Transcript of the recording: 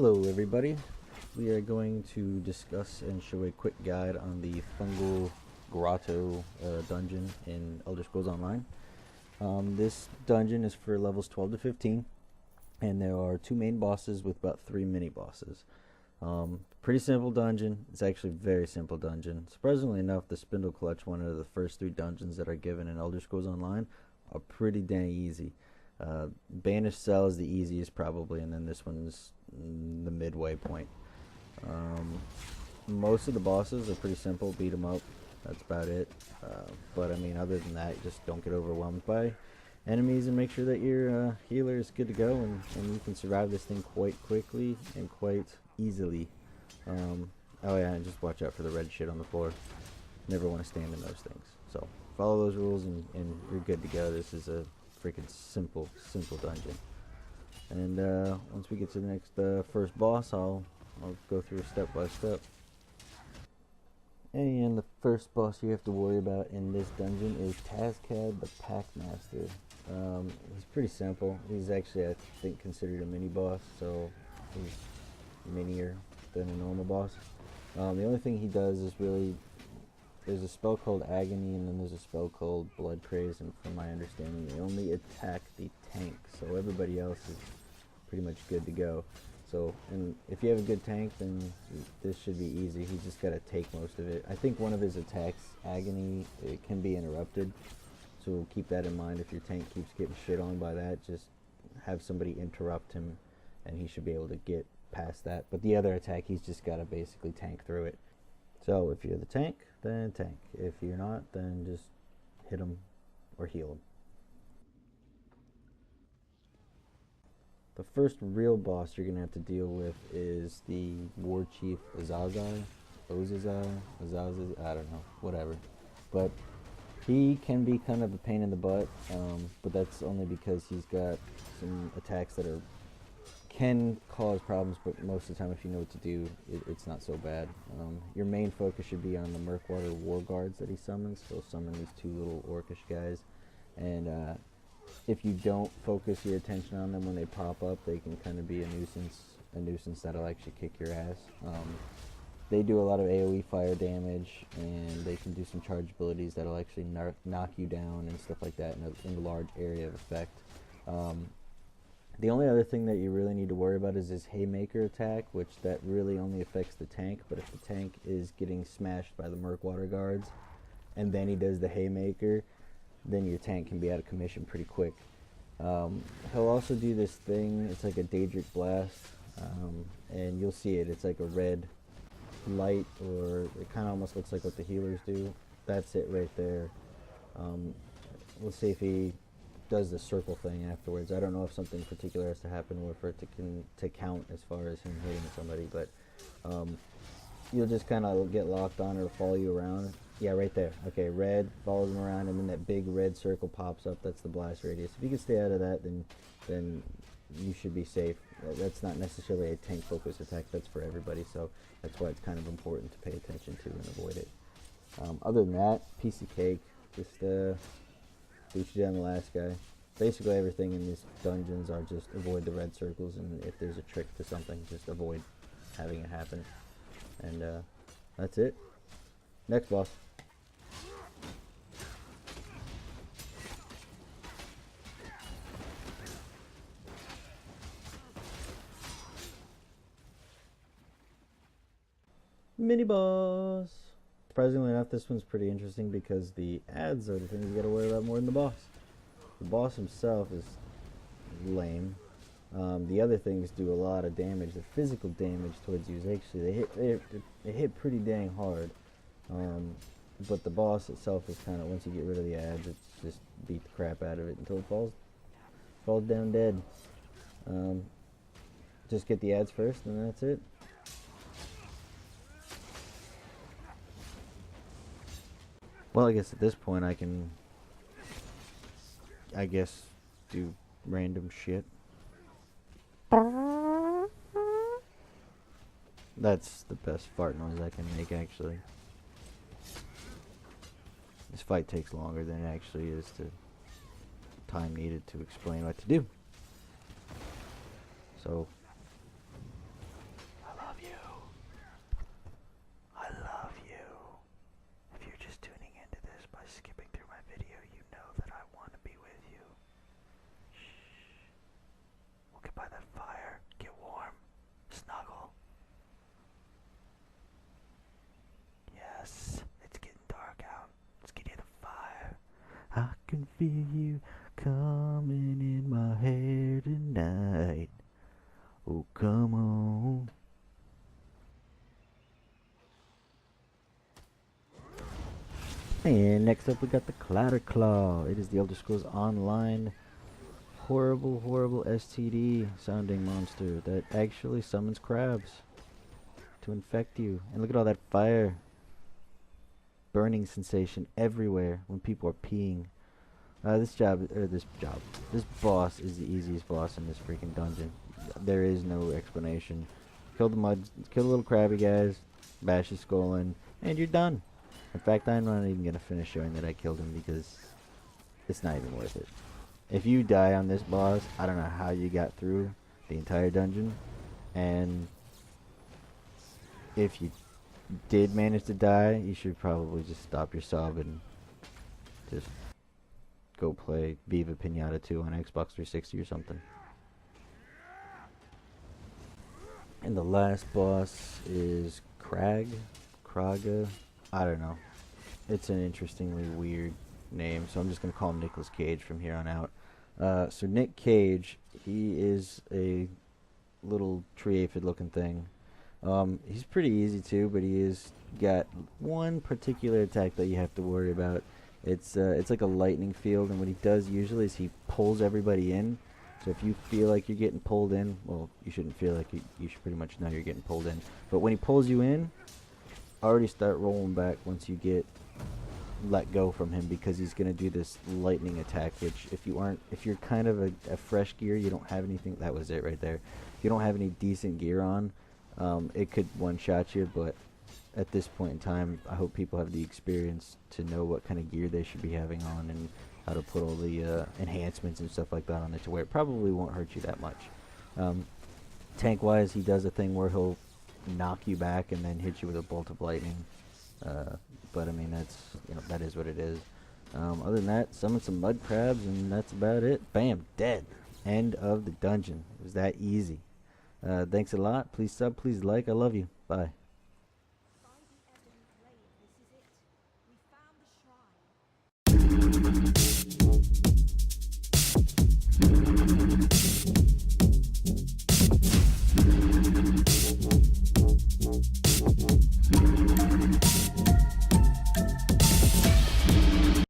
Hello everybody, we are going to discuss and show a quick guide on the Fungal Grotto Dungeon in Elder Scrolls Online. This dungeon is for levels 12 to 15, and there are two main bosses with about 3 mini bosses. Pretty simple dungeon. It's actually a very simple dungeon. Surprisingly enough, the Spindle Clutch, one of the first 3 dungeons that are given in Elder Scrolls Online, are pretty dang easy. Banished Cell is the easiest probably, and then this one's the midway point. Most of the bosses are pretty simple, beat them up, that's about it. But I mean, other than that, just don't get overwhelmed by enemies and make sure that your healer is good to go, and you can survive this thing quite quickly and quite easily. Oh yeah, and just watch out for the red shit on the floor. Never want to stand in those things. So follow those rules and you're good to go. This is a freaking simple dungeon. And once we get to the next first boss, I'll go through step by step. And the first boss you have to worry about in this dungeon is Tazcad the Packmaster. He's pretty simple. He's actually, I think, considered a mini boss, so he's minier than a normal boss. The only thing he does is really, there's a spell called Agony, and then there's a spell called Blood Craze, and from my understanding, they only attack the tank, so everybody else is pretty much good to go. So, and if you have a good tank, then this should be easy. He's just got to take most of it. I think one of his attacks, Agony, it can be interrupted, so keep that in mind. If your tank keeps getting shit on by that, just have somebody interrupt him, and he should be able to get past that. But the other attack, he's just got to basically tank through it. So if you're the tank, then tank. If you're not, then just hit him or heal him. The first real boss you're going to have to deal with is the War Chief Azazai, I don't know, whatever. But he can be kind of a pain in the butt, but that's only because he's got some attacks that can cause problems, but most of the time if you know what to do, it's not so bad. Your main focus should be on the Murkwater War Guards that he summons. He'll summon these 2 little orcish guys, and if you don't focus your attention on them when they pop up, they can kind of be a nuisance that'll actually kick your ass. They do a lot of AoE fire damage, and they can do some charge abilities that'll actually knock you down and stuff like that in a large area of effect. The only other thing that you really need to worry about is his Haymaker attack, which that really only affects the tank, but if the tank is getting smashed by the Murkwater guards, and then he does the Haymaker, then your tank can be out of commission pretty quick. He'll also do this thing, it's like a Daedric Blast, and you'll see it, it's like a red light, or it kind of almost looks like what the healers do. That's it right there. We'll see if he does the circle thing afterwards. I don't know if something particular has to happen for it to count as far as him hitting somebody, but you'll just kind of get locked on or follow you around. Yeah, right there. Okay, red follows him around, and then that big red circle pops up. That's the blast radius. If you can stay out of that, then you should be safe. That's not necessarily a tank focus attack. That's for everybody, so that's why it's kind of important to pay attention to and avoid it. Other than that, piece of cake. Just beat you down the last guy. Basically everything in these dungeons are just avoid the red circles, and if there's a trick to something, just avoid having it happen. And that's it. Next boss. Mini boss. Surprisingly enough, this one's pretty interesting because the ads are the things you gotta worry about more than the boss. The boss himself is lame. The other things do a lot of damage. The physical damage towards you is actually, they hit pretty dang hard. But the boss itself is kind of, once you get rid of the ads, it's just beat the crap out of it until it falls down dead. Just get the ads first, and that's it. Well, I guess at this point I can, do random shit. That's the best fart noise I can make, actually. This fight takes longer than it actually is to time needed to explain what to do. So feel you coming in my hair tonight. Oh, come on. And next up we got the Clatter Claw. It is the Elder Scrolls Online horrible, horrible STD sounding monster that actually summons crabs to infect you. And look at all that fire. Burning sensation everywhere when people are peeing. This boss is the easiest boss in this freaking dungeon. There is no explanation. Kill the little crabby guys, bash his skull in, and you're done. In fact, I'm not even gonna finish showing that I killed him because it's not even worth it. If you die on this boss, I don't know how you got through the entire dungeon, and if you did manage to die, you should probably just stop your sub and just go play Viva Pinata 2 on Xbox 360 or something. And the last boss is Kraga, I don't know. It's an interestingly weird name, so I'm just going to call him Nicolas Cage from here on out. So Nick Cage, he is a little tree aphid looking thing. He's pretty easy too, but he is got one particular attack that you have to worry about. It's like a lightning field, and what he does usually is he pulls everybody in. So if you feel like you're getting pulled in, well, you shouldn't feel like you should pretty much know you're getting pulled in. But when he pulls you in, already start rolling back once you get let go from him, because he's gonna do this lightning attack, which if you're kind of a fresh gear, you don't have anything. That was it right there. If you don't have any decent gear on, it could one-shot you, but at this point in time, I hope people have the experience to know what kind of gear they should be having on and how to put all the enhancements and stuff like that on it to where it probably won't hurt you that much. Tank-wise, he does a thing where he'll knock you back and then hit you with a bolt of lightning. But I mean, that is what it is. Other than that, summon some mud crabs, and that's about it. Bam, dead. End of the dungeon. It was that easy. Thanks a lot. Please sub, please like. I love you. Bye.